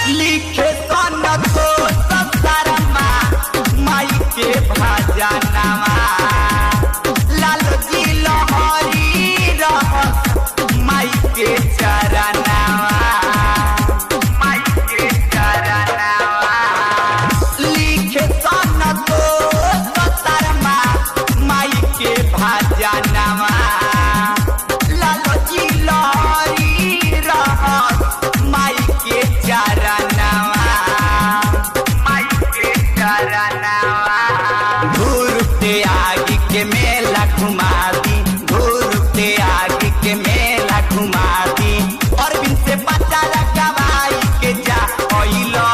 लिखे संतोष शर्मा माई के भजनवा लालो जी लहरी रहत माई के चरणवा माई के चरणवा लिखे संतोष शर्मा माई के भजनवा लालो जी लहरी रहत माई के चरणवा माई के चरणवा घूरते आगे के मेला घुमा दी घूरते आगे के मेला घुमा दी और बिन से बच्चा लगवाई के जा ओइलो